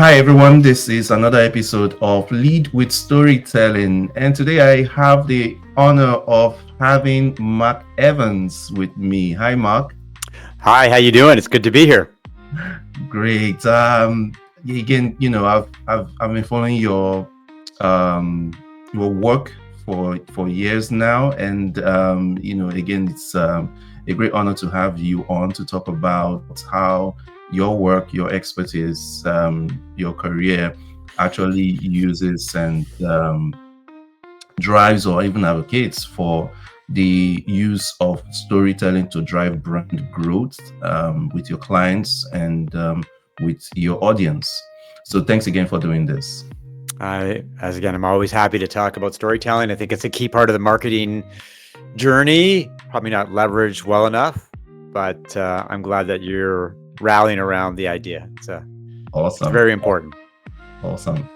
Hi everyone, this is another episode of Lead with Storytelling, and today I have the honor of having Mark Evans with me. Hi Mark. Hi, how you doing? It's good to be here. Great. Again, I've been following your work for years now, and again, it's a great honor to have you on to talk about how your work, your expertise, your career actually uses and drives or even advocates for the use of storytelling to drive brand growth with your clients and with your audience. So thanks again for doing this. I'm always happy to talk about storytelling. I think it's a key part of the marketing journey, probably not leveraged well enough, but I'm glad that you're rallying around the idea. It's Awesome. very important. Awesome.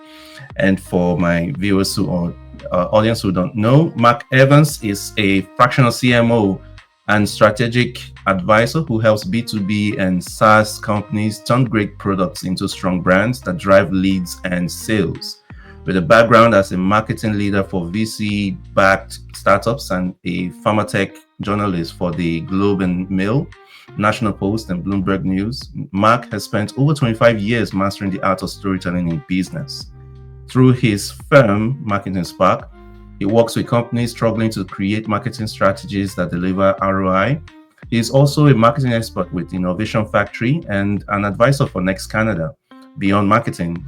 And for my viewers or audience who don't know, Mark Evans is a fractional CMO and strategic advisor who helps B2B and SaaS companies turn great products into strong brands that drive leads and sales. With a background as a marketing leader for VC-backed startups and a pharmatech journalist for the Globe and Mail, National Post, and Bloomberg News, Mark has spent over 25 years mastering the art of storytelling in business. Through his firm, Marketing Spark, he works with companies struggling to create marketing strategies that deliver ROI. He is also a marketing expert with Innovation Factory and an advisor for Next Canada. Beyond marketing,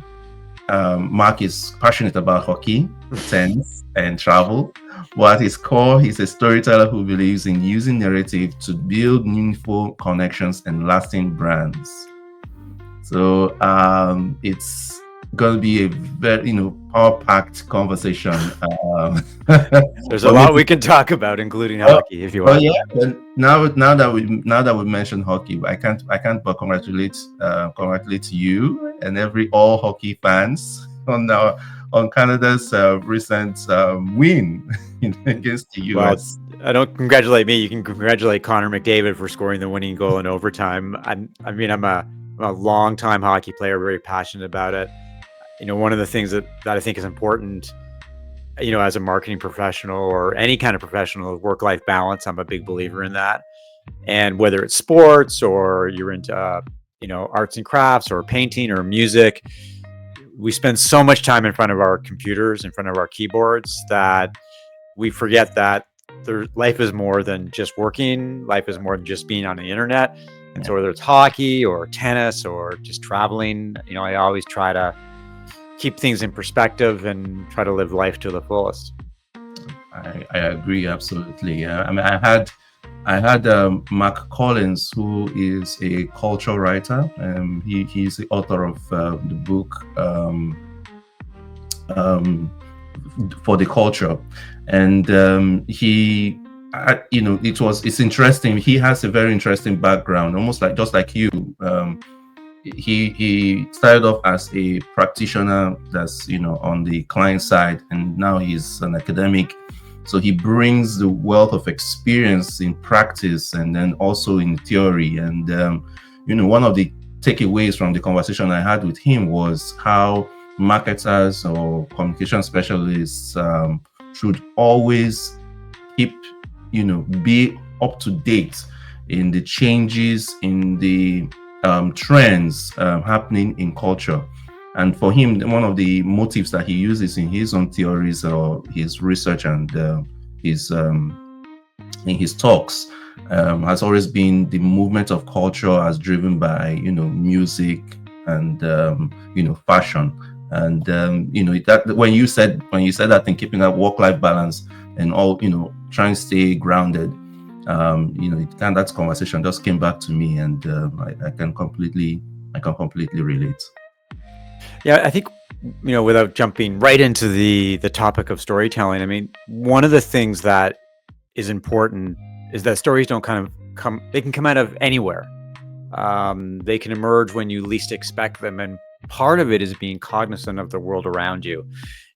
Mark is passionate about hockey, tennis, and travel. But at his core, he's a storyteller who believes in using narrative to build meaningful connections and lasting brands. So it's going to be a very, power-packed conversation. There's a lot we can talk about, including hockey, if you want. Yeah. But now that we mentioned hockey, I can't but congratulate you and all hockey fans on Canada's recent win against the US. Well, I don't congratulate me. You can congratulate Connor McDavid for scoring the winning goal in overtime. I'm a long-time hockey player, very passionate about it. One of the things that I think is important, as a marketing professional or any kind of professional, work-life balance. I'm a big believer in that. And whether it's sports or you're into, arts and crafts or painting or music, we spend so much time in front of our computers, in front of our keyboards, that we forget that life is more than just working. Life is more than just being on the internet. And so whether it's hockey or tennis or just traveling, I always try to keep things in perspective and try to live life to the fullest. I agree absolutely. I had Mark Collins, who is a cultural writer. He's the author of the book For the Culture, and it's interesting. He has a very interesting background, almost just like you. He started off as a practitioner that's on the client side, and now he's an academic. So he brings the wealth of experience in practice and then also in theory. And one of the takeaways from the conversation I had with him was how marketers or communication specialists should always keep be up to date in the changes, in the trends happening in culture. And for him, one of the motives that he uses in his own theories or his research and in his talks has always been the movement of culture as driven by music and fashion. And that when you said that thing, keeping that work-life balance and all, trying to stay grounded, that conversation just came back to me, and I can completely relate. Yeah, I think, without jumping right into the topic of storytelling, one of the things that is important is that stories don't they can come out of anywhere. They can emerge when you least expect them. And part of it is being cognizant of the world around you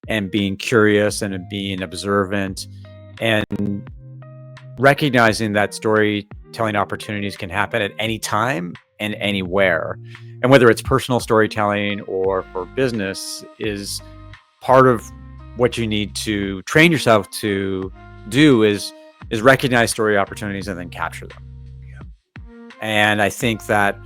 and being curious and being observant and recognizing that storytelling opportunities can happen at any time and anywhere. And whether it's personal storytelling or for business is part of what you need to train yourself to do is recognize story opportunities and then capture them. And I think that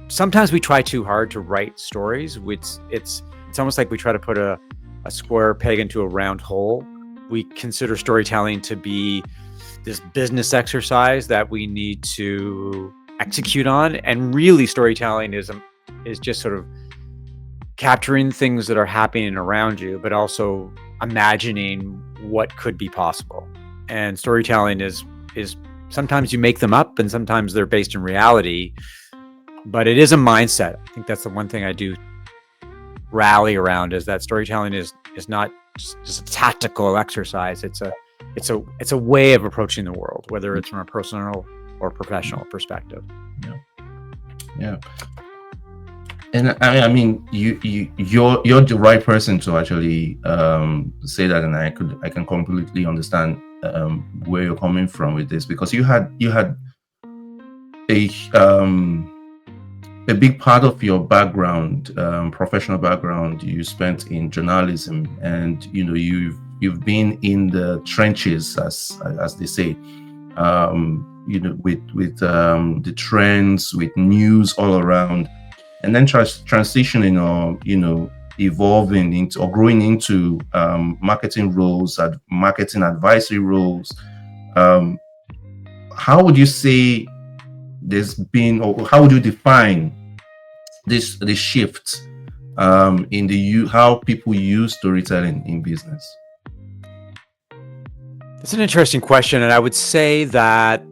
sometimes we try too hard to write stories, which it's almost like we try to put a square peg into a round hole. We consider storytelling to be this business exercise that we need to execute on, and really storytelling is just sort of capturing things that are happening around you, but also imagining what could be possible. And storytelling is sometimes you make them up and sometimes they're based in reality, but it is a mindset. I think that's the one thing I do rally around, is that storytelling is not just a tactical exercise. It's a way of approaching the world, whether it's from a personal or professional perspective. Yeah. And I mean, you're the right person to actually say that, and I can completely understand where you're coming from with this, because you had a big part of your background, professional background, you spent in journalism, and you've been in the trenches, as they say, with the trends, with news all around, and then transitioning or evolving into or growing into marketing roles, marketing advisory roles. How would you say there's been, or how would you define this shift in how people use storytelling in business? It's an interesting question, and I would say that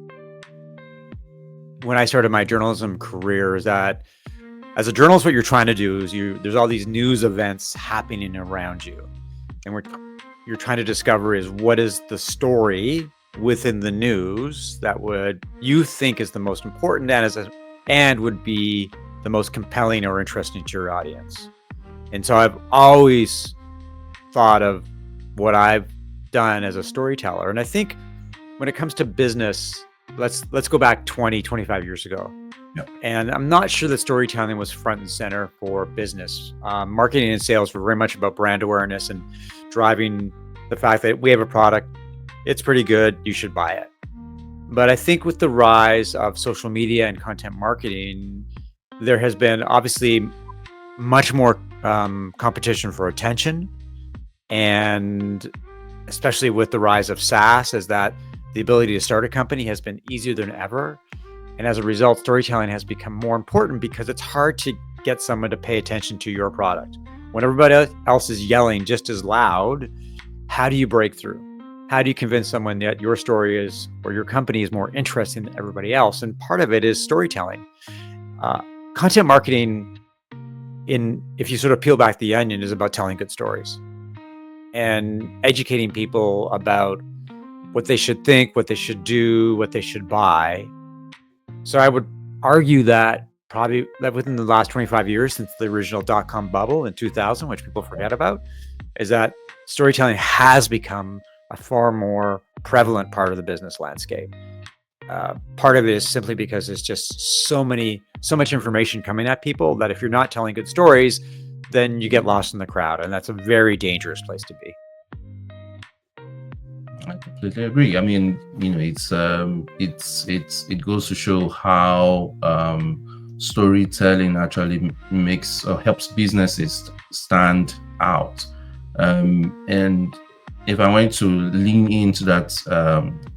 when I started my journalism career, is that as a journalist, what you're trying to do is there's all these news events happening around you, and you're trying to discover is what is the story within the news that you think is the most important and would be the most compelling or interesting to your audience. And so I've always thought of what I've done as a storyteller. And I think when it comes to business, let's go back 25 years ago. Yep. And I'm not sure that storytelling was front and center for business. Marketing and sales were very much about brand awareness and driving the fact that we have a product, it's pretty good, you should buy it. But I think with the rise of social media and content marketing, there has been obviously much more competition for attention, and especially with the rise of SaaS, is that the ability to start a company has been easier than ever. And as a result, storytelling has become more important because it's hard to get someone to pay attention to your product. When everybody else is yelling just as loud, how do you break through? How do you convince someone that your story is, or your company is, more interesting than everybody else? And part of it is storytelling. Content marketing, if you sort of peel back the onion, is about telling good stories and educating people about what they should think, what they should do, what they should buy. So I would argue that probably that within the last 25 years, since the original .com bubble in 2000, which people forget about, is that storytelling has become a far more prevalent part of the business landscape. Part of it is simply because there's just so much information coming at people that if you're not telling good stories, then you get lost in the crowd, and that's a very dangerous place to be. I completely agree. I mean, it goes to show how storytelling actually makes or helps businesses stand out. And if I want to lean into that,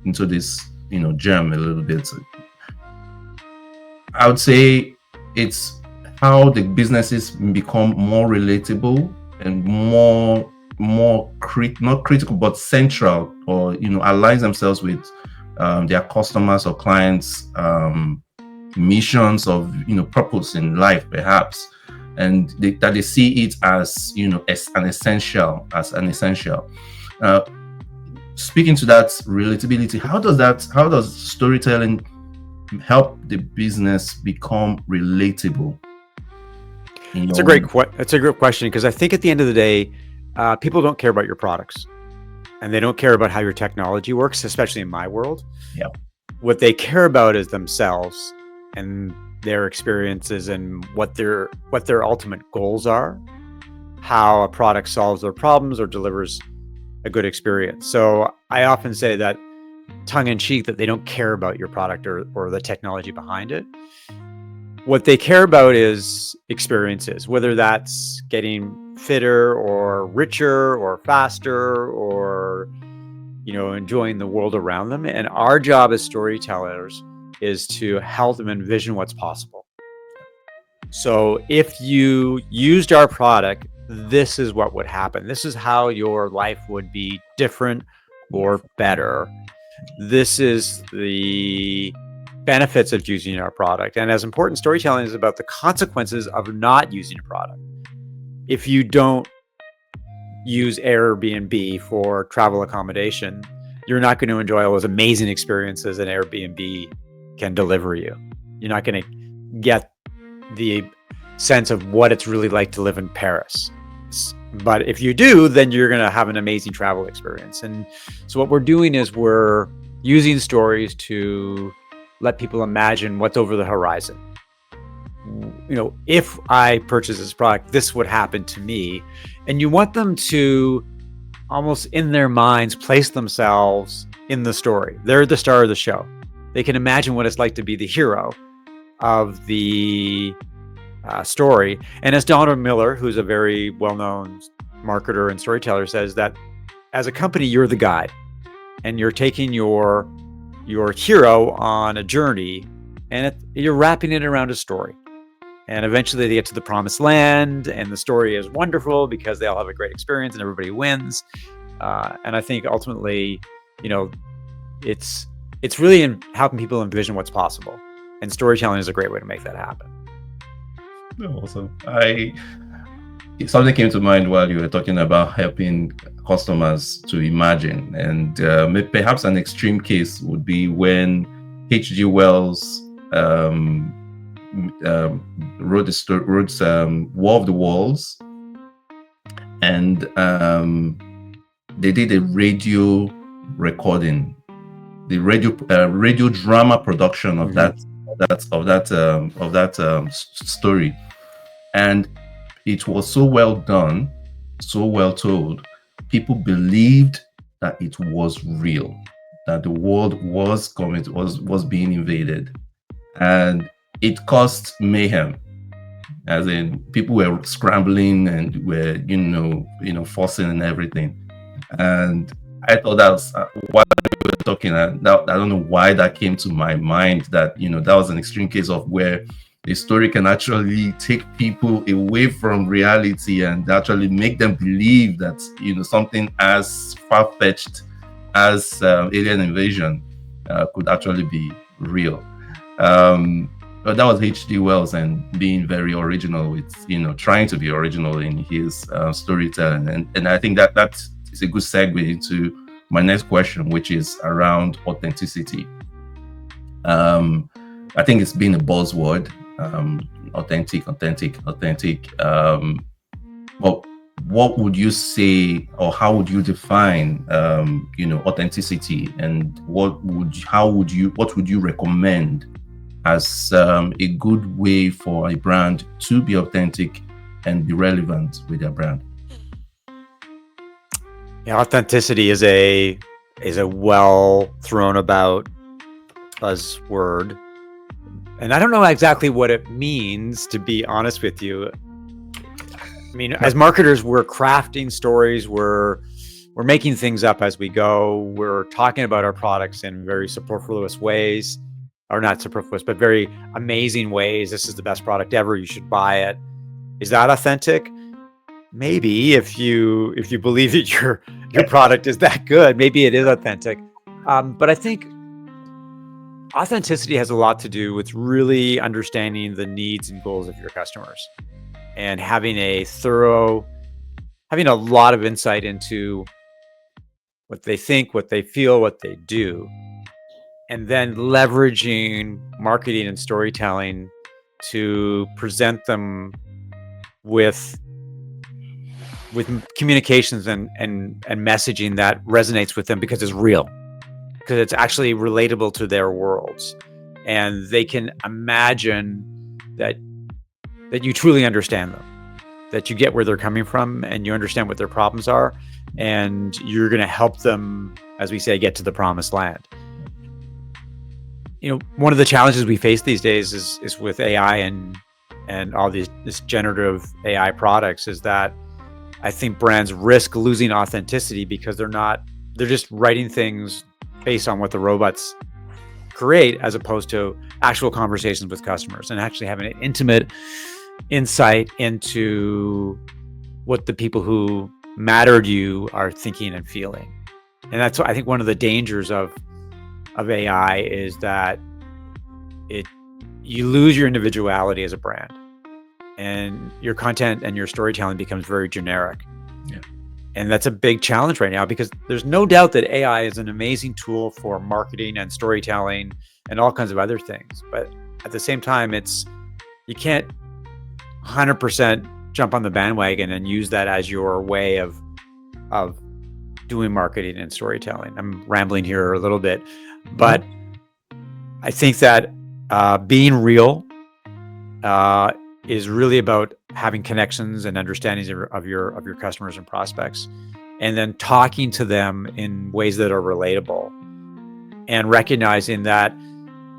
into this, gem a little bit, I would say it's how the businesses become more relatable and more not critical, but central, or aligns themselves with their customers or clients' missions of purpose in life, perhaps, and that they see it as as an essential. Speaking to that relatability, how does storytelling help the business become relatable? It's a great question, because I think at the end of the day, people don't care about your products, and they don't care about how your technology works, especially in my world. Yep. what they care about is themselves and their experiences and what their ultimate goals are, how a product solves their problems or delivers a good experience. So I often say that tongue in cheek that they don't care about your product or the technology behind it. What they care about is experiences, whether that's getting fitter or richer or faster or, enjoying the world around them. And our job as storytellers is to help them envision what's possible. So if you used our product, this is what would happen. This is how your life would be different or better. This is the benefits of using our product. And as important, storytelling is about the consequences of not using a product. If you don't use Airbnb for travel accommodation, you're not going to enjoy all those amazing experiences that Airbnb can deliver you. You're not going to get the sense of what it's really like to live in Paris. But if you do, then you're going to have an amazing travel experience. And so what we're doing is we're using stories to let people imagine what's over the horizon. If I purchase this product, this would happen to me. And you want them to almost in their minds place themselves in the story. They're the star of the show. They can imagine what it's like to be the hero of the story. And as Donald Miller, who's a very well-known marketer and storyteller, says that as a company, you're the guide and you're taking your hero on a journey and you're wrapping it around a story. And eventually they get to the promised land and the story is wonderful because they all have a great experience and everybody wins. And I think ultimately, it's really in helping people envision what's possible. And storytelling is a great way to make that happen. Awesome. Something came to mind while you were talking about helping customers to imagine, and perhaps an extreme case would be when H.G. Wells wrote War of the Worlds, and they did a radio recording, the radio drama production of that story, and it was so well done, so well told. People believed that it was real, that the world was coming, was being invaded, and it caused mayhem. As in, people were scrambling and were, fussing and everything. And I thought that was why we were talking. I don't know why that came to my mind. That that was an extreme case of where a story can actually take people away from reality and actually make them believe that something as far-fetched as alien invasion could actually be real. But that was H.G. Wells and being very original with trying to be original in his storytelling, and I think that is a good segue into my next question, which is around authenticity. I think it's been a buzzword. Authentic. But what would you say, or how would you define, authenticity, and what would you recommend as a good way for a brand to be authentic and be relevant with their brand? Yeah, authenticity is a well thrown about buzzword. And I don't know exactly what it means, to be honest with you. I mean, as marketers, we're crafting stories, we're making things up as we go. We're talking about our products in very superfluous ways, or not superfluous, but very amazing ways. This is the best product ever. You should buy it. Is that authentic? Maybe if you believe that your product is that good, maybe it is authentic. But I think authenticity has a lot to do with really understanding the needs and goals of your customers and having a lot of insight into what they think, what they feel, what they do, and then leveraging marketing and storytelling to present them with communications and messaging that resonates with them because it's real. because it's actually relatable to their worlds, and they can imagine that you truly understand them, that you get where they're coming from, and you understand what their problems are, and you're going to help them, as we say, get to the promised land. One of the challenges we face these days is with AI and all this generative AI products, is that I think brands risk losing authenticity because they're just writing things based on what the robots create, as opposed to actual conversations with customers and actually having an intimate insight into what the people who matter to you are thinking and feeling. And that's what I think one of the dangers of AI is that you lose your individuality as a brand, and your content and your storytelling becomes very generic. Yeah. And that's a big challenge right now, because there's no doubt that AI is an amazing tool for marketing and storytelling and all kinds of other things. But at the same time, you can't 100% jump on the bandwagon and use that as your way of doing marketing and storytelling. I'm rambling here a little bit, but I think that being real is really about having connections and understandings of your customers and prospects, and then talking to them in ways that are relatable, and recognizing that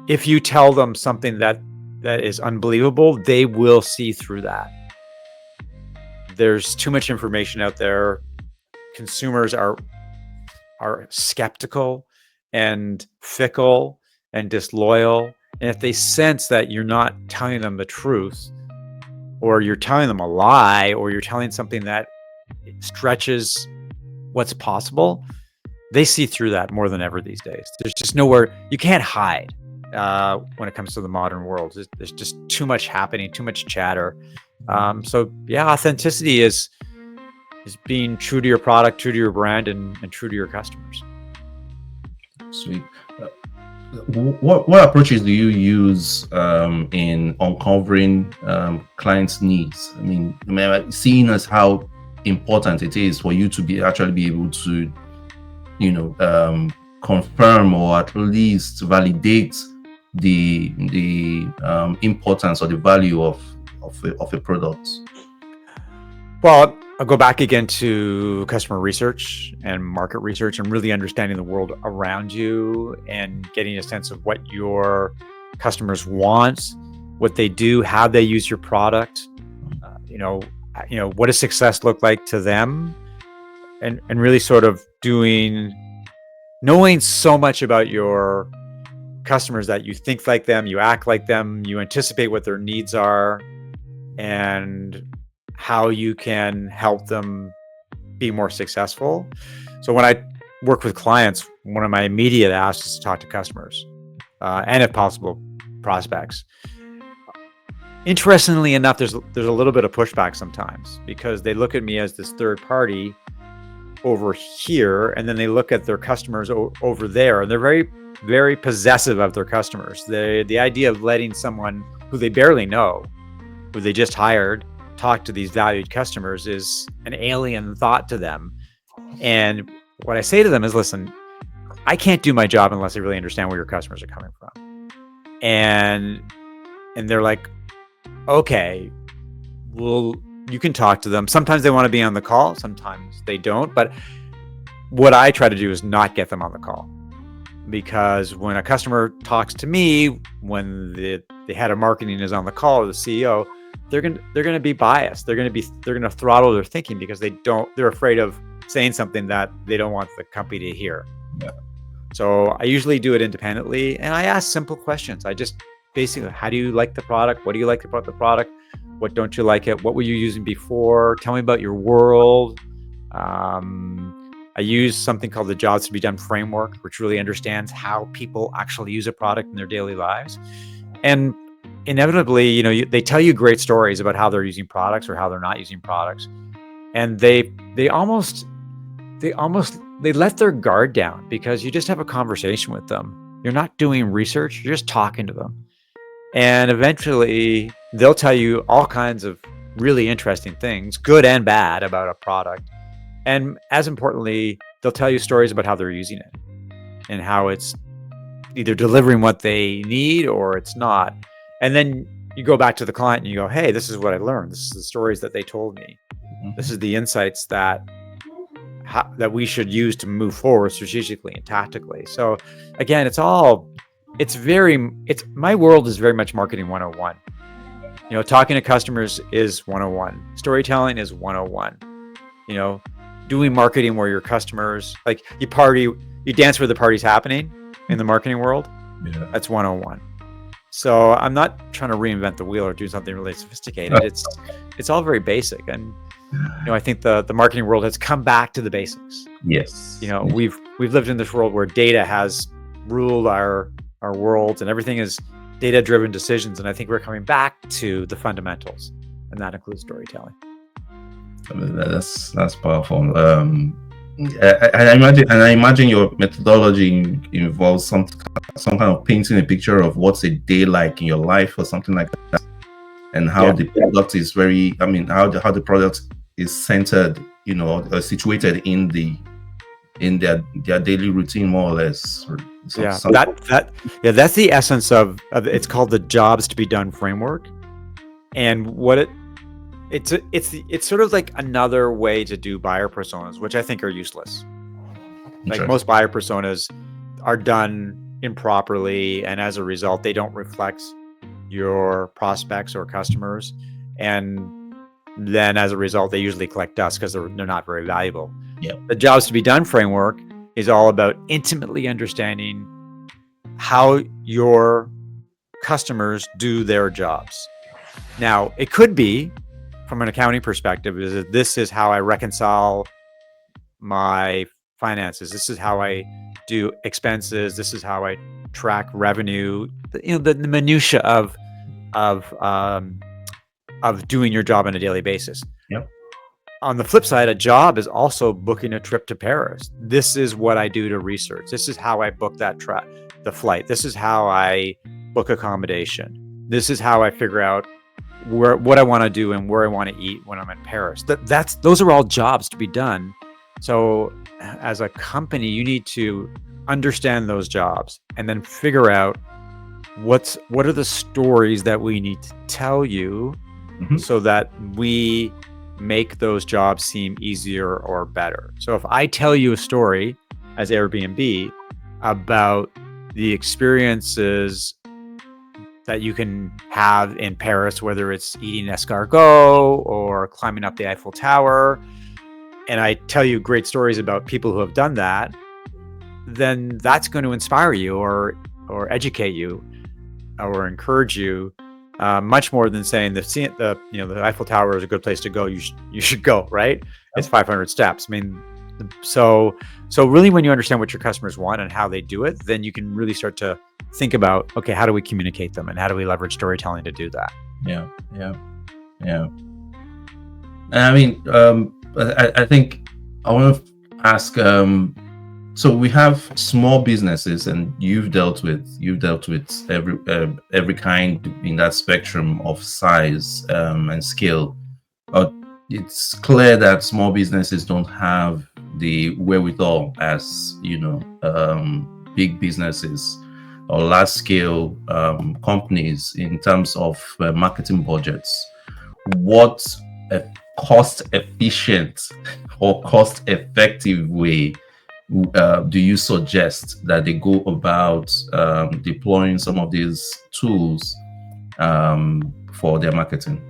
if you tell them something that is unbelievable, they will see through that. There's too much information out there. Consumers are skeptical and fickle and disloyal. And if they sense that you're not telling them the truth, or you're telling them a lie, or you're telling something that stretches what's possible, they see through that more than ever these days. There's just nowhere you can't hide when it comes to the modern world. There's just too much happening, too much chatter. So yeah, authenticity is being true to your product, true to your brand, and true to your customers. Sweet. What approaches do you use in uncovering clients' needs? I mean, seeing as how important it is for you to actually be able to, confirm or at least validate the importance or the value of a product. Well, I'll go back again to customer research and market research, and really understanding the world around you and getting a sense of what your customers want, what they do, how they use your product. What does success look like to them, and really sort of knowing so much about your customers that you think like them, you act like them, you anticipate what their needs are, and how you can help them be more successful. So when I work with clients, one of my immediate asks is to talk to customers, and if possible, prospects. Interestingly enough, there's a little bit of pushback sometimes, because they look at me as this third party over here, and then they look at their customers over there, and they're very, very possessive of their customers. The idea of letting someone who they barely know, who they just hired, talk to these valued customers is an alien thought to them. And what I say to them is, listen, I can't do my job unless I really understand where your customers are coming from. And they're like, okay, well, you can talk to them. Sometimes they want to be on the call, sometimes they don't. But what I try to do is not get them on the call, because when a customer talks to me, when the head of marketing is on the call, or the CEO, they're going to be biased. They're going to throttle their thinking, because they're afraid of saying something that they don't want the company to hear. Yeah. So I usually do it independently, and I ask simple questions. I just basically, how do you like the product? What do you like about the product? What don't you like it? What were you using before? Tell me about your world. I use something called the Jobs to be Done framework, which really understands how people actually use a product in their daily lives. And inevitably, they tell you great stories about how they're using products or how they're not using products, and they let their guard down, because you just have a conversation with them. You're not doing research, you're just talking to them, and eventually they'll tell you all kinds of really interesting things, good and bad, about a product. And as importantly, they'll tell you stories about how they're using it. and how it's either delivering what they need or it's not. And then you go back to the client and you go, hey, this is what I learned. This is the stories that they told me. This is the insights that we should use to move forward strategically and tactically. So again, my world is very much marketing 101. Talking to customers is 101. Storytelling is 101. Doing marketing where your customers, like you dance where the party's happening in the marketing world. Yeah. That's 101. So I'm not trying to reinvent the wheel or do something really sophisticated. It's all very basic. And I think the marketing world has come back to the basics. Yes. We've lived in this world where data has ruled our world, and everything is data-driven decisions. And I think we're coming back to the fundamentals, and that includes storytelling. I mean, that's powerful. I imagine your methodology involves some kind of painting a picture of what's a day like in your life or something like that, and how the product is how the product is centered, situated in their daily routine, more or less. That's the essence of it's called the jobs to be done framework. And what it's sort of like another way to do buyer personas, which I think are useless. Like most buyer personas are done improperly, and as a result, they don't reflect your prospects or customers. And then as a result, they usually collect dust because they're not very valuable. Yeah. The jobs to be done framework is all about intimately understanding how your customers do their jobs. Now, it could be from an accounting perspective, is that this is how I reconcile my finances. This is how I do expenses. This is how I track revenue. The minutia of doing your job on a daily basis. Yep. On the flip side, a job is also booking a trip to Paris. This is what I do to research. This is how I book the flight. This is how I book accommodation. This is how I figure out what I want to do and where I want to eat when I'm in Paris. Those are all jobs to be done. So as a company, you need to understand those jobs and then figure out what are the stories that we need to tell you, so that we make those jobs seem easier or better. So if I tell you a story as Airbnb about the experiences that you can have in Paris, whether it's eating escargot or climbing up the Eiffel Tower, and I tell you great stories about people who have done that, then that's going to inspire you or educate you or encourage you much more than saying the Eiffel Tower is a good place to go. You should go, right? It's 500 steps. I mean, so really, when you understand what your customers want and how they do it, then you can really start to think about, okay, how do we communicate them and how do we leverage storytelling to do that? Yeah. I mean, I think I want to ask. So we have small businesses, and you've dealt with every kind in that spectrum of size and scale. It's clear that small businesses don't have the wherewithal as big businesses or large scale companies in terms of marketing budgets. What a cost efficient or cost effective way do you suggest that they go about deploying some of these tools for their marketing?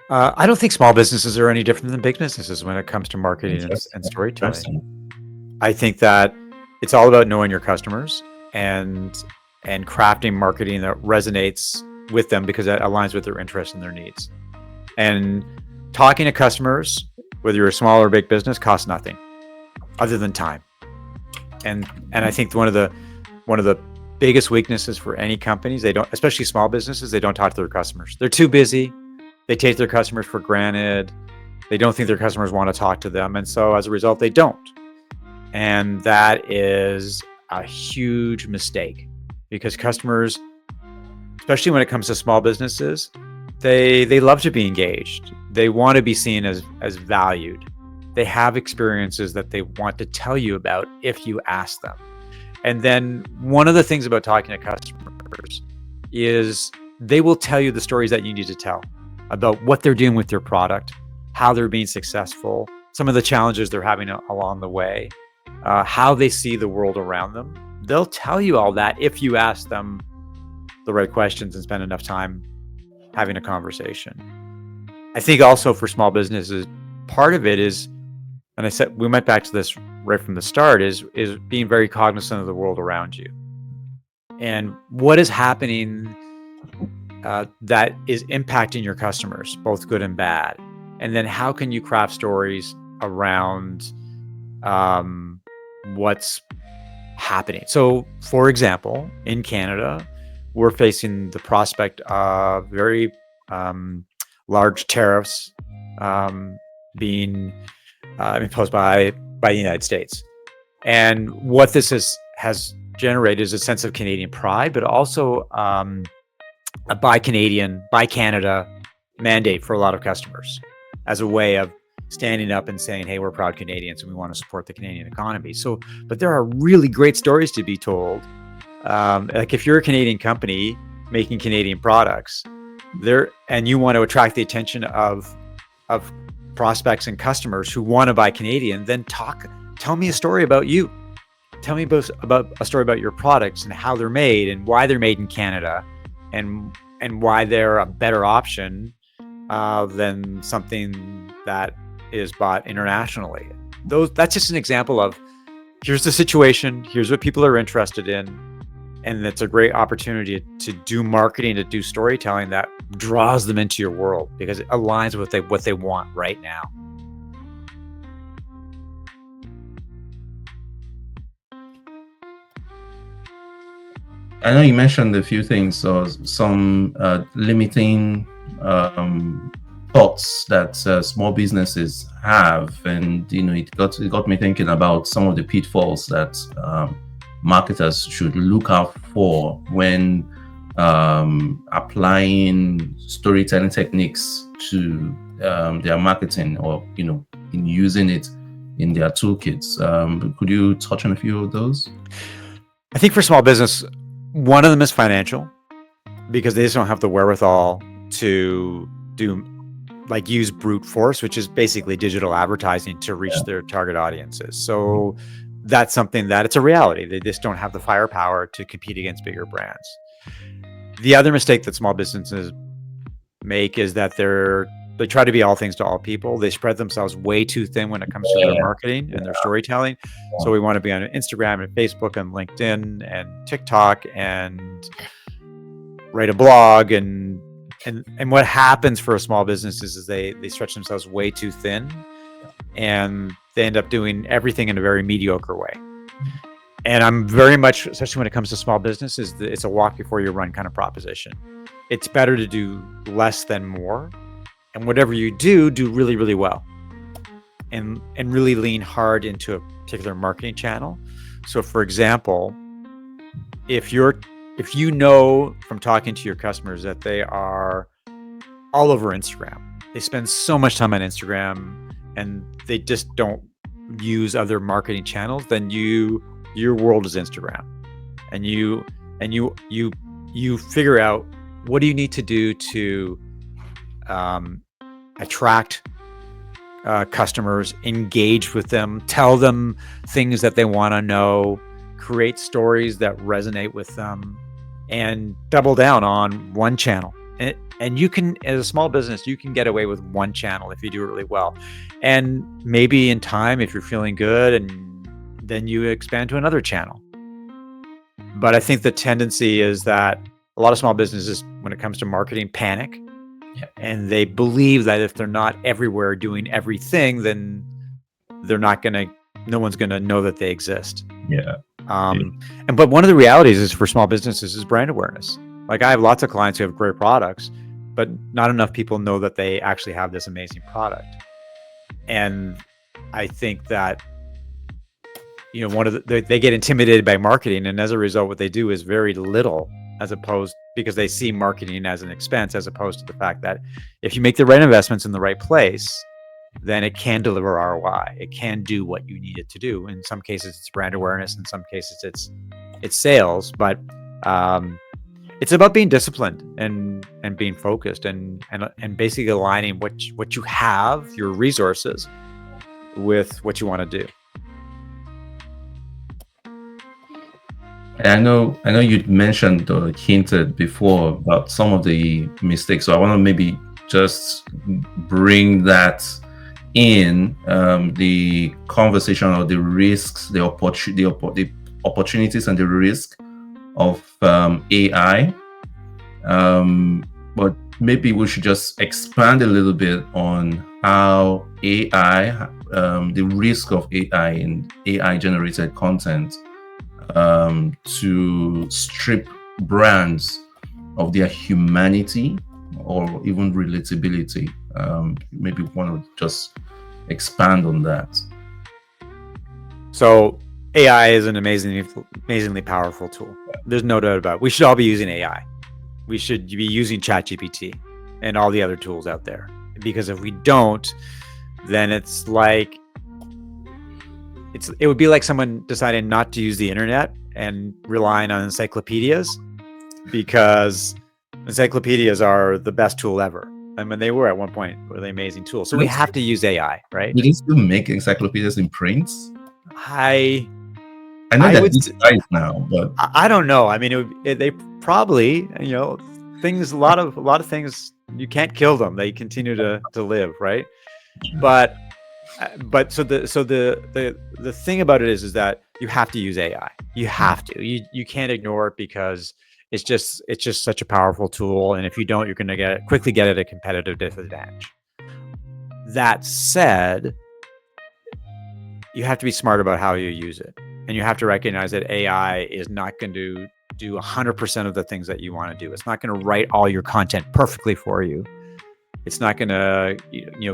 I don't think small businesses are any different than big businesses when it comes to marketing and storytelling. I think that it's all about knowing your customers and crafting marketing that resonates with them because that aligns with their interests and their needs. And talking to customers, whether you're a small or big business, costs nothing other than time. And I think one of the biggest weaknesses for any companies, especially small businesses, they don't talk to their customers. They're too busy. They take their customers for granted. They don't think their customers want to talk to them. And so as a result, they don't. And that is a huge mistake because customers, especially when it comes to small businesses, they love to be engaged. They want to be seen as valued. They have experiences that they want to tell you about if you ask them. And then one of the things about talking to customers is they will tell you the stories that you need to tell about what they're doing with their product, how they're being successful, some of the challenges they're having along the way, how they see the world around them. They'll tell you all that if you ask them the right questions and spend enough time having a conversation. I think also for small businesses, part of it is, and I said we went back to this right from the start, is being very cognizant of the world around you and what is happening that is impacting your customers, both good and bad. And then how can you craft stories around what's happening? So, for example, in Canada, we're facing the prospect of very large tariffs being imposed by the United States. And what this has generated is a sense of Canadian pride, but also a Buy Canada mandate for a lot of customers as a way of standing up and saying, hey, we're proud Canadians and we want to support the Canadian economy. So, but there are really great stories to be told. Like if you're a Canadian company making Canadian products and you want to attract the attention of prospects and customers who want to buy Canadian, then tell me a story about you. Tell me about a story about your products and how they're made and why they're made in Canada and why they're a better option than something that is bought internationally. That's just an example of here's the situation, here's what people are interested in, and it's a great opportunity to do marketing, to do storytelling that draws them into your world because it aligns with what they want right now. I know you mentioned a few things, so some limiting thoughts that small businesses have, and it got me thinking about some of the pitfalls that marketers should look out for when applying storytelling techniques to their marketing, or in using it in their toolkits. Could you touch on a few of those? I think for small business, one of them is financial, because they just don't have the wherewithal to use brute force, which is basically digital advertising, to reach their target audiences. So that's something that it's a reality. They just don't have the firepower to compete against bigger brands. The other mistake that small businesses make is that they try to be all things to all people. They spread themselves way too thin when it comes to their marketing and their storytelling. So we want to be on Instagram and Facebook and LinkedIn and TikTok and write a blog. And what happens for a small business is they stretch themselves way too thin, and they end up doing everything in a very mediocre way. And I'm very much, especially when it comes to small businesses, it's a walk before you run kind of proposition. It's better to do less than more. And whatever you do really, really well, and really lean hard into a particular marketing channel. So for example, if you know from talking to your customers that they are all over Instagram, they spend so much time on Instagram and they just don't use other marketing channels, then your world is Instagram. And you figure out, what do you need to do to attract customers, engage with them, tell them things that they want to know, create stories that resonate with them, and double down on one channel. And you can, as a small business, you can get away with one channel if you do it really well. And maybe in time, if you're feeling good, and then you expand to another channel. But I think the tendency is that a lot of small businesses, when it comes to marketing, panic. And they believe that if they're not everywhere doing everything, then no one's going to know that they exist. But one of the realities is for small businesses is brand awareness. Like I have lots of clients who have great products, but not enough people know that they actually have this amazing product. And I think that, they get intimidated by marketing, and as a result, what they do is very little, because they see marketing as an expense, as opposed to the fact that if you make the right investments in the right place, then it can deliver ROI. It can do what you need it to do. In some cases, it's brand awareness. In some cases, it's sales. But it's about being disciplined and being focused and basically aligning what you have, your resources, with what you want to do. I know you mentioned or hinted before about some of the mistakes. So I want to maybe just bring that in the conversation, or the risks, the opportunities and the risk of AI. But maybe we should just expand a little bit on how AI, the risk of AI and AI generated content, to strip brands of their humanity or even relatability. Maybe want to just expand on that. So AI is an amazingly powerful tool. There's no doubt about it. We should all be using AI. We should be using ChatGPT and all the other tools out there. Because if we don't, then it would be like someone deciding not to use the internet and relying on encyclopedias, because encyclopedias are the best tool ever. I mean, they were at one point really amazing tools. So we have to use AI, right? Do they still make encyclopedias in print? I know that this size now, but I don't know. I mean, they probably, a lot of things, you can't kill them. They continue to live, right? But so the thing about it is that you have to use AI. You have to. You can't ignore it, because it's just such a powerful tool. And if you don't, you're going to quickly get at a competitive disadvantage. That said, you have to be smart about how you use it. And you have to recognize that AI is not going to do 100% of the things that you want to do. It's not going to write all your content perfectly for you. It's not going to,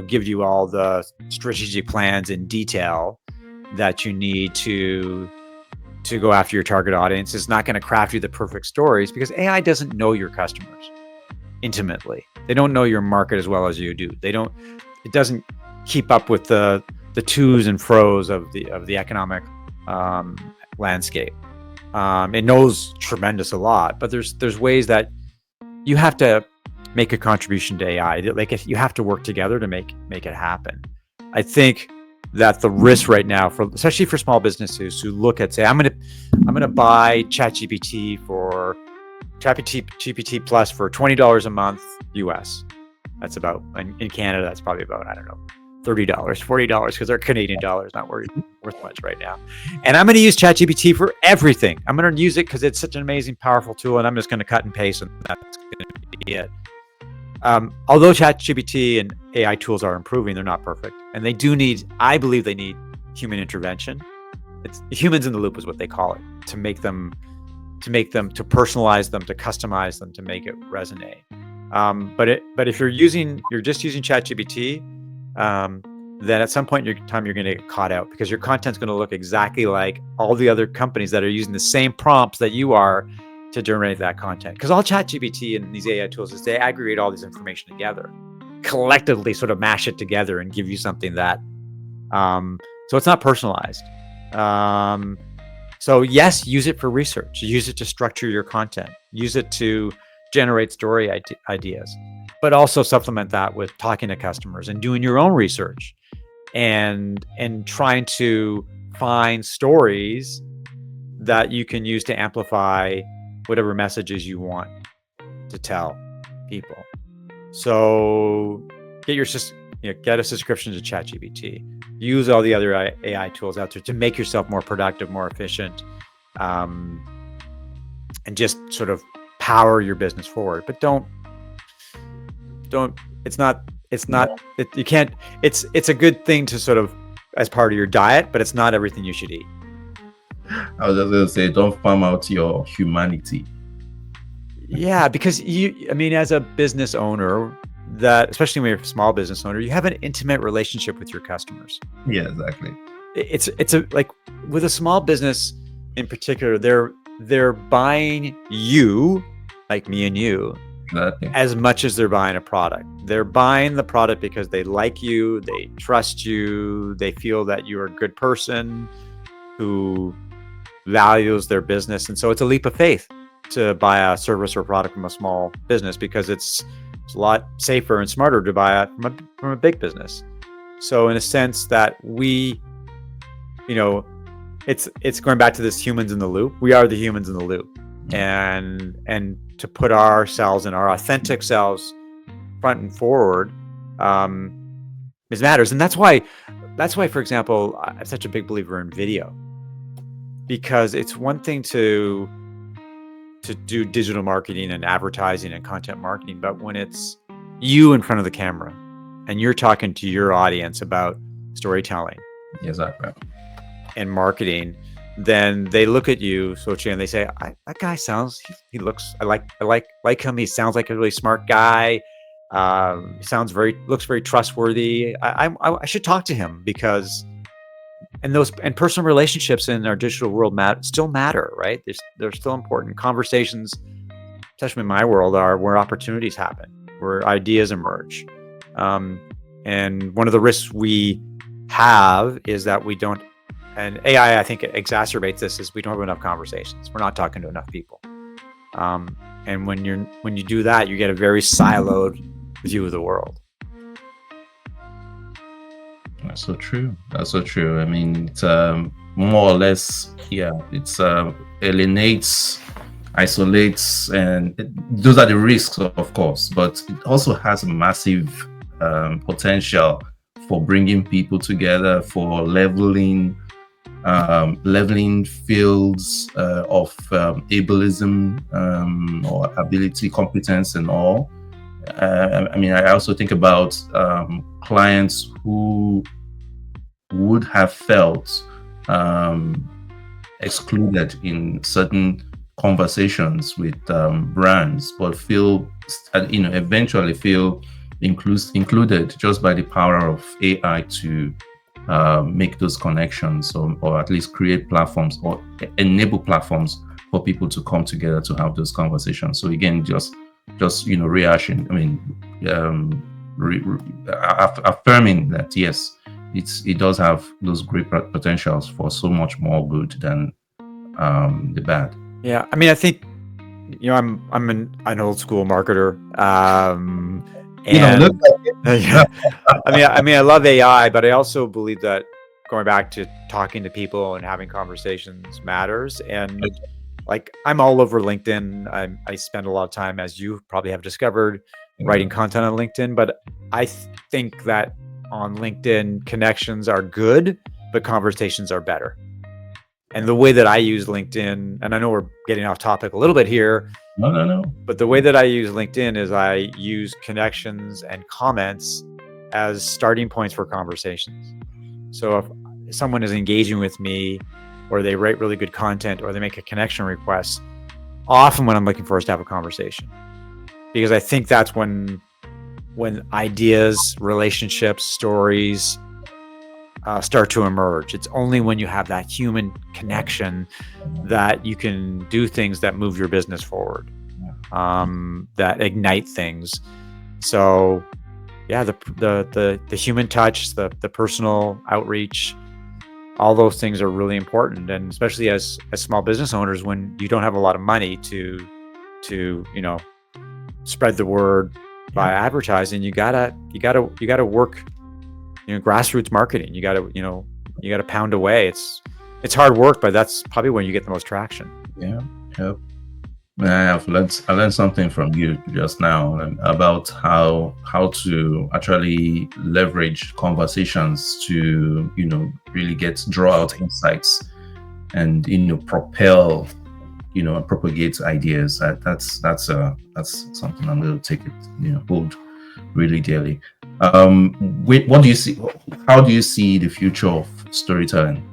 give you all the strategic plans in detail that you need to go after your target audience. It's not going to craft you the perfect stories, because AI doesn't know your customers intimately. They don't know your market as well as you do. It doesn't keep up with the to's and fro's of the economic landscape. It knows tremendous a lot, but there's ways that you have to make a contribution to AI. Like, you have to work together to make it happen. I think that the risk right now, especially for small businesses who look at, say, I'm gonna buy ChatGPT Plus for $20 a month US. That's about, in Canada, that's probably about, I don't know, $30, $40, because our Canadian dollar is not worth much right now. And I'm going to use ChatGPT for everything. I'm going to use it because it's such an amazing, powerful tool, and I'm just going to cut and paste, and that's going to be it. Although ChatGPT and AI tools are improving, they're not perfect, and I believe they need human intervention. It's humans in the loop is what they call it, to to personalize them, to customize them, to make it resonate. But if you're just using ChatGPT, then at some point in your time, you're going to get caught out, because your content's going to look exactly like all the other companies that are using the same prompts that you are to generate that content. Because all ChatGPT and these AI tools is they aggregate all this information together, collectively sort of mash it together and give you something that, so it's not personalized. So yes, use it for research, use it to structure your content, use it to generate story ideas, but also supplement that with talking to customers and doing your own research and trying to find stories that you can use to amplify whatever messages you want to tell people. So get a subscription to ChatGPT. Use all the other AI tools out there to make yourself more productive, more efficient, and just sort of power your business forward. But it's a good thing to sort of as part of your diet, but it's not everything you should eat. I was just going to say, don't farm out your humanity. Yeah, because as a business owner, that especially when you're a small business owner, you have an intimate relationship with your customers. Yeah, exactly. It's like with a small business in particular, they're buying you, like me and you, Exactly. as much as they're buying a product. They're buying the product because they like you, they trust you, they feel that you're a good person who values their business. And so it's a leap of faith to buy a service or product from a small business, because it's a lot safer and smarter to buy it from a big business. So in a sense that we, it's going back to this humans in the loop. We are the humans in the loop, and to put ourselves and our authentic selves front and forward is matters. And that's why, for example, I'm such a big believer in video, because it's one thing to do digital marketing and advertising and content marketing, but when it's you in front of the camera and you're talking to your audience about storytelling, Exactly. and marketing, then they look at you, Sochi, and they say, "That guy sounds. He looks. I like him. He sounds like a really smart guy. Looks very trustworthy. I should talk to him because." And personal relationships in our digital world still matter, right? They're still important. Conversations, especially in my world, are where opportunities happen, where ideas emerge. And one of the risks we have is that we don't, and AI, I think, exacerbates this, is we don't have enough conversations. We're not talking to enough people. And when you do that, you get a very siloed view of the world. That's so true. That's so true. I mean, it's more or less, it's alienates, isolates, and those are the risks, of course. But it also has a massive potential for bringing people together, for leveling fields of ableism or ability, competence, and all. I mean, I also think about clients who would have felt excluded in certain conversations with brands, but eventually feel included just by the power of AI to make those connections, or at least create platforms or enable platforms for people to come together to have those conversations. So again, just rehashing. I mean, affirming that yes, it does have those great potentials for so much more good than the bad. Yeah, I mean, I think I'm an old school marketer, and I mean, I love AI, but I also believe that going back to talking to people and having conversations matters. And like, I'm all over LinkedIn. I spend a lot of time, as you probably have discovered, writing content on LinkedIn. But I think that on LinkedIn, connections are good, but conversations are better. And the way that I use LinkedIn, and I know we're getting off topic a little bit here. No. But the way that I use LinkedIn is I use connections and comments as starting points for conversations. So if someone is engaging with me, or they write really good content, or they make a connection request, often what I'm looking for is to have a conversation, because I think that's when ideas, relationships, stories start to emerge. It's only when you have that human connection that you can do things that move your business forward, that ignite things. So yeah, the human touch, the personal outreach, all those things are really important. And especially as small business owners, when you don't have a lot of money to spread the word by advertising, you gotta work, grassroots marketing. You gotta pound away. It's hard work, but that's probably when you get the most traction. Yeah. I learned something from you just now about how to actually leverage conversations to really draw out insights and propel and propagate ideas. That's something I'm going to take it hold really dearly. What do you see? How do you see the future of storytelling?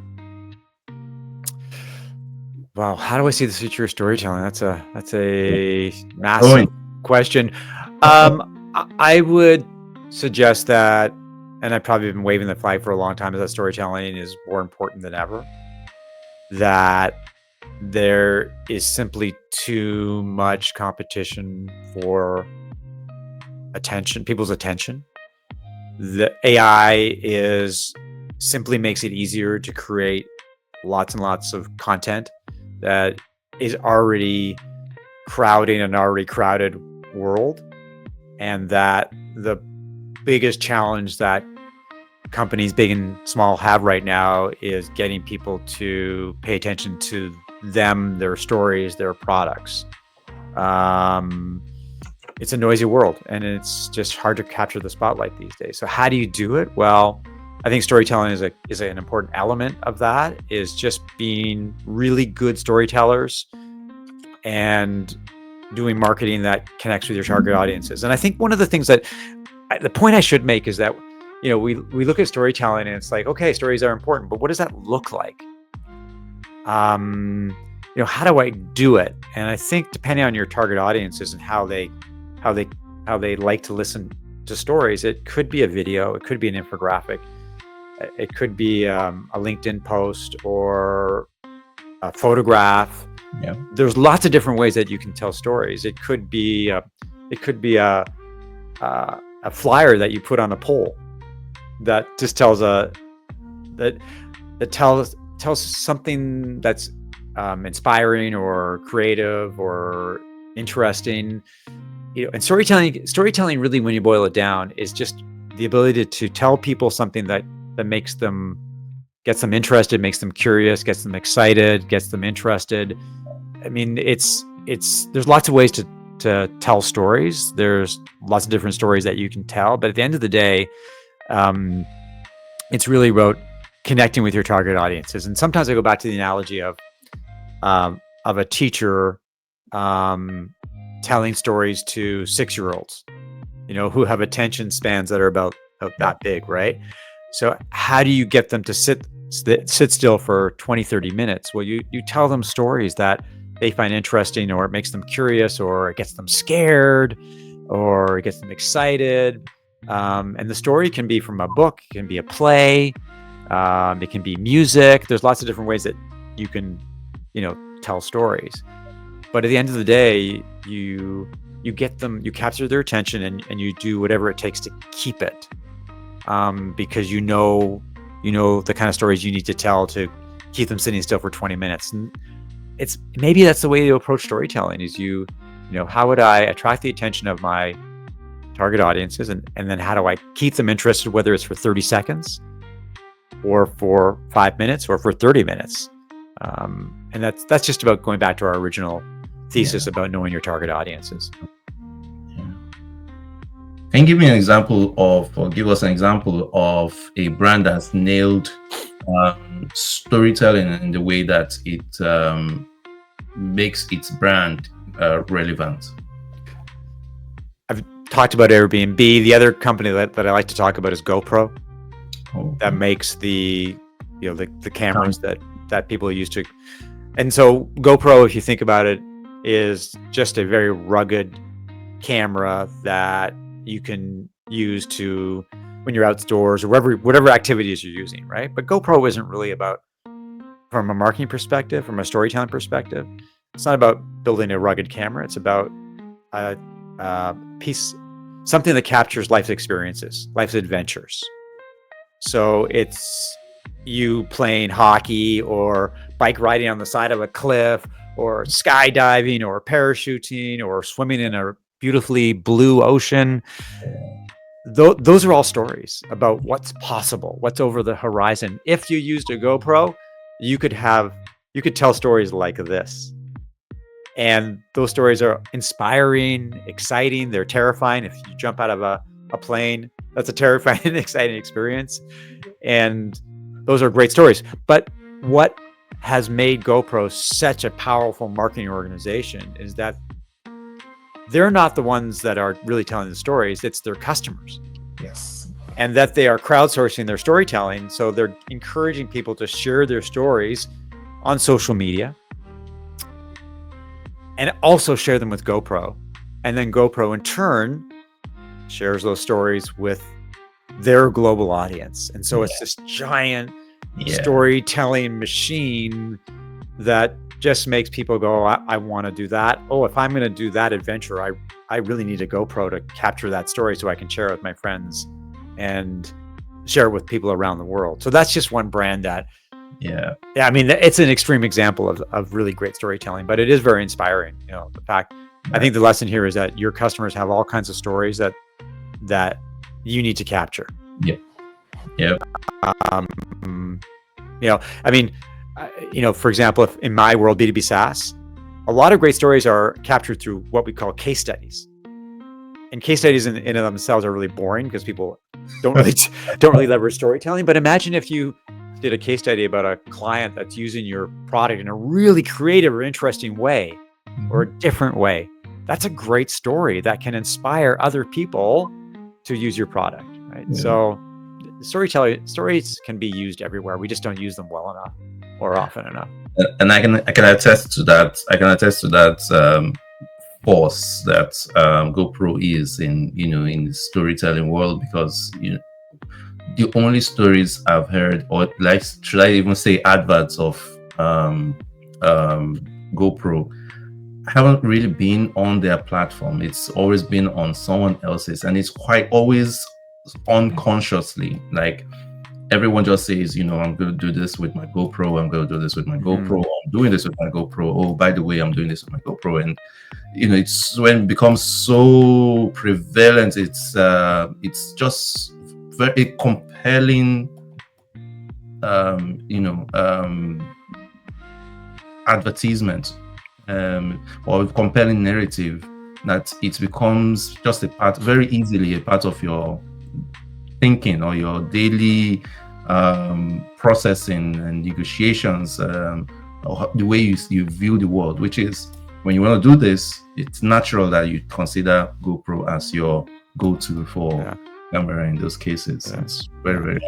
Wow, how do I see the future of storytelling? That's a massive question. I would suggest that, and I've probably been waving the flag for a long time, is that storytelling is more important than ever. That there is simply too much competition for attention, people's attention. The AI simply makes it easier to create lots and lots of content that is already crowding an already crowded world, and that the biggest challenge that companies big and small have right now is getting people to pay attention to them, their stories, their products. It's a noisy world, and it's just hard to capture the spotlight these days. So how do you do it? Well, I think storytelling is an important element of that, is just being really good storytellers and doing marketing that connects with your target audiences. And I think one of the things the point I should make is that, we look at storytelling and it's like, okay, stories are important, but what does that look like? How do I do it? And I think depending on your target audiences and how they like to listen to stories, it could be a video, it could be an infographic, it could be a LinkedIn post or a photograph. Yeah. There's lots of different ways that you can tell stories. It could be a flyer that you put on a pole that just tells tells something that's inspiring or creative or interesting. And storytelling really, when you boil it down, is just the ability to tell people something that gets them interested, makes them curious, gets them excited, gets them interested. I mean, there's lots of ways to tell stories. There's lots of different stories that you can tell, but at the end of the day, it's really about connecting with your target audiences. And sometimes I go back to the analogy of a teacher telling stories to 6-year-olds, who have attention spans that are about that big, right? So how do you get them to sit still for 20, 30 minutes? Well, you tell them stories that they find interesting, or it makes them curious, or it gets them scared, or it gets them excited. And the story can be from a book, it can be a play, it can be music. There's lots of different ways that you can, tell stories. But at the end of the day, you capture their attention, and you do whatever it takes to keep it. Because you know the kind of stories you need to tell to keep them sitting still for 20 minutes. And maybe that's the way to approach storytelling, is how would I attract the attention of my target audiences, and then how do I keep them interested, whether it's for 30 seconds or for 5 minutes or for 30 minutes. And that's just about going back to our original thesis about knowing your target audiences. Can you give me an example or give us an example of a brand that's nailed storytelling in the way that it makes its brand relevant? I've talked about Airbnb. The other company that I like to talk about is GoPro. That makes the cameras that people use to. And so GoPro, if you think about it, is just a very rugged camera that you can use to when you're outdoors or whatever activities you're using, right? But GoPro isn't really about, from a marketing perspective, from a storytelling perspective, it's not about building a rugged camera. It's about something that captures life's experiences, life's adventures. So it's you playing hockey or bike riding on the side of a cliff or skydiving or parachuting or swimming in a beautifully blue ocean. Those are all stories about what's possible, what's over the horizon. If you used a GoPro, you could tell stories like this. And those stories are inspiring, exciting, they're terrifying. If you jump out of a plane, that's a terrifying and exciting experience. And those are great stories. But what has made GoPro such a powerful marketing organization is that they're not the ones that are really telling the stories, it's their customers. Yes. And that they are crowdsourcing their storytelling. So they're encouraging people to share their stories on social media and also share them with GoPro. And then GoPro in turn shares those stories with their global audience. And so it's this giant storytelling machine that just makes people go, I want to do that. Oh, if I'm going to do that adventure, I really need a GoPro to capture that story so I can share it with my friends and share it with people around the world. So that's just one brand that, Yeah. I mean, it's an extreme example of really great storytelling, but it is very inspiring. The fact, I think the lesson here is that your customers have all kinds of stories that you need to capture. Yeah. Yeah. I mean, for example, if in my world, B2B SaaS, a lot of great stories are captured through what we call case studies. And case studies in and of themselves are really boring because people don't really leverage storytelling. But imagine if you did a case study about a client that's using your product in a really creative or interesting way, or a different way. That's a great story that can inspire other people to use your product, right? Yeah. So stories can be used everywhere. We just don't use them well enough or often enough. And I can attest to that. Force that GoPro is in the storytelling world, because the only stories I've heard, or like, should I even say adverts of GoPro, haven't really been on their platform. It's always been on someone else's, and it's quite always unconsciously. Like, everyone just says, I'm going to do this with my GoPro. I'm going to do this with my GoPro. I'm doing this with my GoPro. Oh, by the way, I'm doing this with my GoPro. And it's when it becomes so prevalent. It's just very compelling. Advertisement, or compelling narrative, that it becomes just very easily a part of your thinking or your daily processing and negotiations, or the way you view the world, which is, when you want to do this, it's natural that you consider GoPro as your go-to for camera in those cases. Yeah. It's very, very.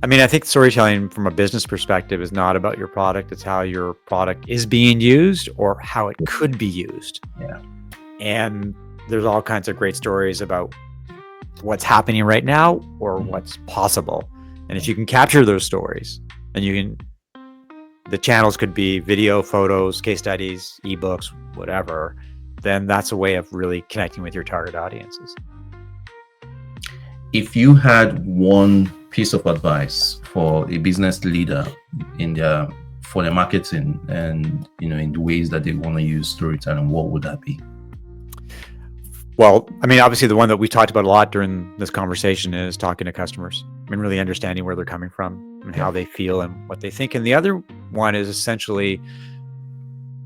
I mean, I think storytelling from a business perspective is not about your product. It's how your product is being used or how it could be used. Yeah. And there's all kinds of great stories about what's happening right now or what's possible. And if you can capture those stories, and the channels could be video, photos, case studies, ebooks, whatever, then that's a way of really connecting with your target audiences. If you had one piece of advice for a business leader for their marketing and in the ways that they want to use storytelling, what would that be? Well, I mean, obviously the one that we talked about a lot during this conversation is talking to customers. I mean, really understanding where they're coming from and how they feel and what they think. And the other one is essentially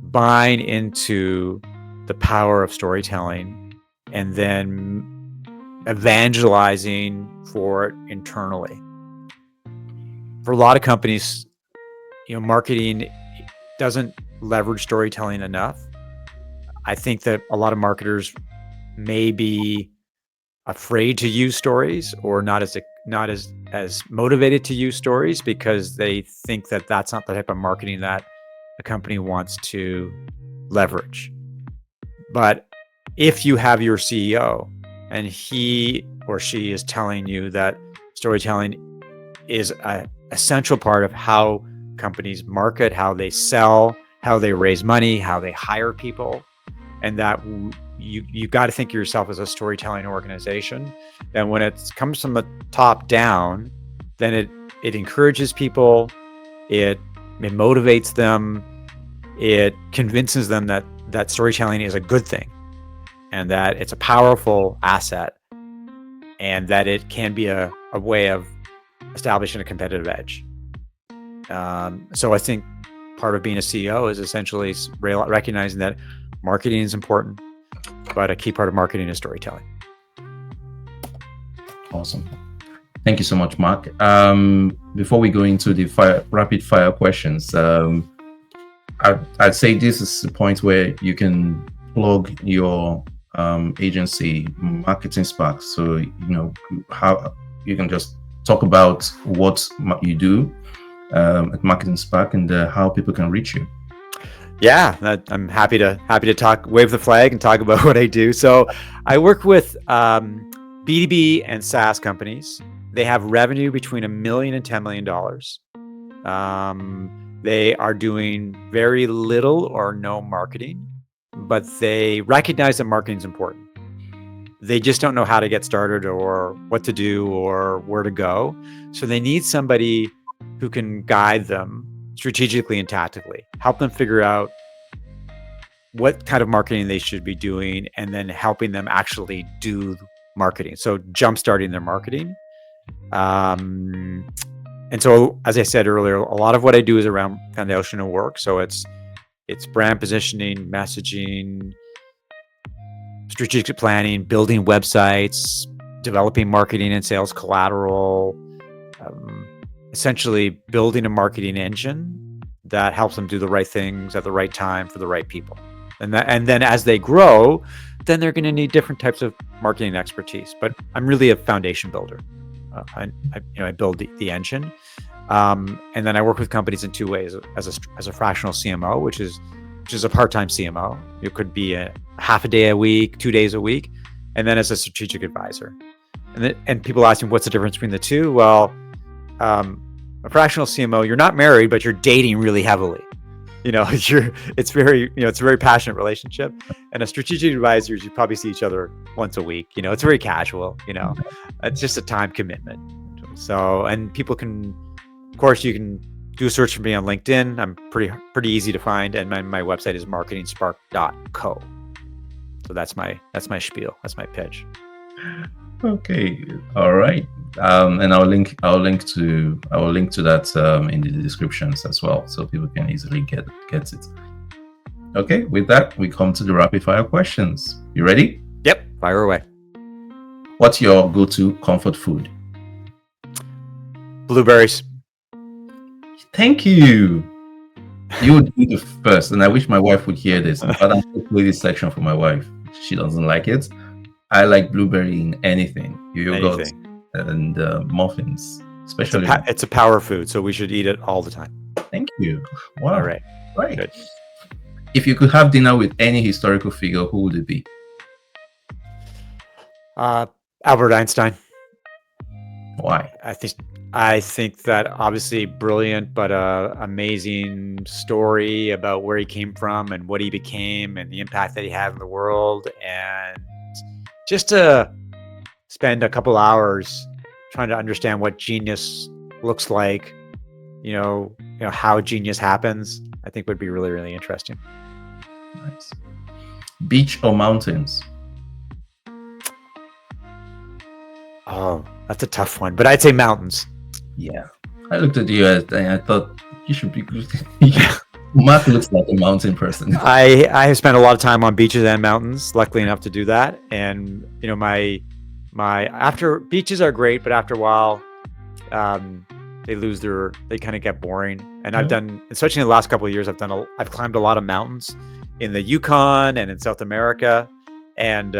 buying into the power of storytelling and then evangelizing for it internally. For a lot of companies, marketing doesn't leverage storytelling enough. I think that a lot of marketers may be afraid to use stories, or not as motivated to use stories, because they think that that's not the type of marketing that a company wants to leverage. But if you have your CEO and he or she is telling you that storytelling is an essential part of how companies market, how they sell, how they raise money, how they hire people, and that you got to think of yourself as a storytelling organization, then when it comes from the top down, then it encourages people, it motivates them, it convinces them that storytelling is a good thing, and that it's a powerful asset, and that it can be a way of establishing a competitive edge. So I think part of being a CEO is essentially recognizing that marketing is important, but a key part of marketing is storytelling. Awesome. Thank you so much, Mark. Before we go into the rapid fire questions, I'd say this is the point where you can plug your agency, Marketing Spark. So how you can just talk about what you do at Marketing Spark and how people can reach you. Yeah, I'm happy to talk, wave the flag and talk about what I do. So I work with B2B and SaaS companies. They have revenue between $1 million and $10 million. they are doing very little or no marketing, but they recognize that marketing is important. They just don't know how to get started or what to do or where to go. So they need somebody who can guide them strategically and tactically, help them figure out what kind of marketing they should be doing, and then helping them actually do marketing. So jumpstarting their marketing. And so, as I said earlier, a lot of what I do is around foundational work. So it's brand positioning, messaging, strategic planning, building websites, developing marketing and sales collateral, essentially building a marketing engine that helps them do the right things at the right time for the right people. And then as they grow, then they're going to need different types of marketing expertise. But I'm really a foundation builder. I build the engine, and then I work with companies in two ways: as a fractional CMO, which is a part-time CMO. It could be a half a day a week, 2 days a week, and then as a strategic advisor. And people ask me, what's the difference between the two? Well, a fractional CMO, you're not married, but you're dating really heavily. It's a very passionate relationship. And a strategic advisor, you probably see each other once a week. It's very casual. It's just a time commitment. So, and people can, of course, you can do a search for me on LinkedIn. I'm pretty easy to find, and my website is marketingspark.co. So that's my spiel. That's my pitch. Okay, all right. And I'll link to that in the descriptions as well, so people can easily get it. Okay, with that, we come to the rapid fire questions. You ready? Yep, fire away. What's your go-to comfort food? Blueberries. Thank you. You would be the first, and I wish my wife would hear this. But I'm going to play this section for my wife. She doesn't like it. I like blueberry in anything. Yogurt and muffins, especially. It's a power food, so we should eat it all the time. Thank you. Wow. All right. Good. If you could have dinner with any historical figure, who would it be? Albert Einstein. Why? I think that obviously brilliant, but amazing story about where he came from and what he became and the impact that he had in the world. And just to spend a couple hours trying to understand what genius looks like, how genius happens, I think would be really, really interesting. Nice. Beach or mountains? Oh, that's a tough one, but I'd say mountains. Yeah. I looked at you and I thought you should be good. Mark looks like a mountain person. I have spent a lot of time on beaches and mountains, luckily enough to do that. And after beaches are great, but after a while, they kind of get boring. And I've done, especially in the last couple of years, I've climbed a lot of mountains in the Yukon and in South America, and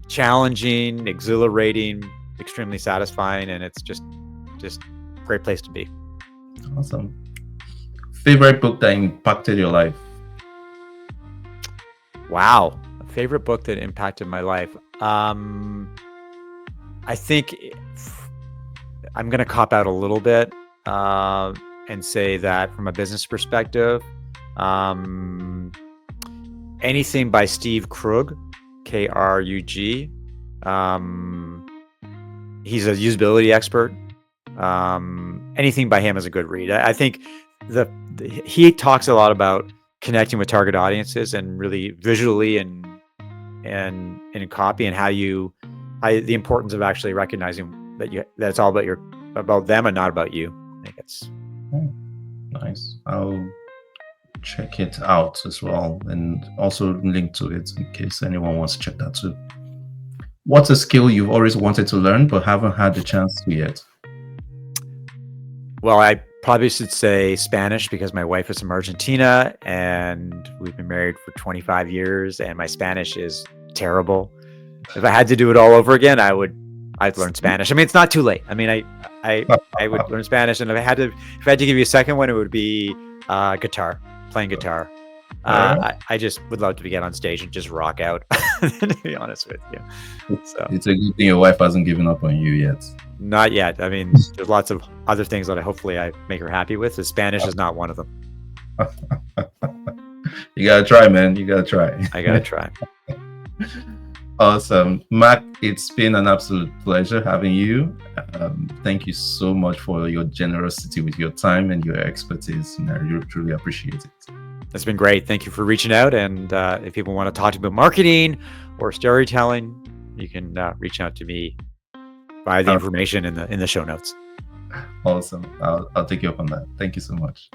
challenging, exhilarating, extremely satisfying, and it's just a great place to be. Awesome. Favorite book that impacted your life? Wow. A favorite book that impacted my life. I think I'm going to cop out a little bit and say that from a business perspective, anything by Steve Krug, Krug. He's a usability expert. Anything by him is a good read. I think he talks a lot about connecting with target audiences and really visually and in copy, and how the importance of actually recognizing that's all about them and not about you. I think it's nice. I'll check it out as well, and also link to it in case anyone wants to check that too. What's a skill you've always wanted to learn but haven't had the chance to yet? Well, I probably should say Spanish, because my wife is from Argentina and we've been married for 25 years and my Spanish is terrible. If I had to do it all over again, I'd learn Spanish. I mean, it's not too late. I mean, I would learn Spanish, and if I had to give you a second one, it would be playing guitar. I just would love to get on stage and just rock out, to be honest with you. It's a good thing your wife hasn't given up on you yet. Not yet. I mean, there's lots of other things that hopefully I make her happy with. So Spanish is not one of them. You gotta try, man. You gotta try. I gotta try. Awesome. Mark, it's been an absolute pleasure having you. Thank you so much for your generosity with your time and your expertise. And I really, truly appreciate it. It's been great. Thank you for reaching out. And if people want to talk to me about marketing or storytelling, you can reach out to me via the information in the show notes. Awesome. I'll take you up on that. Thank you so much.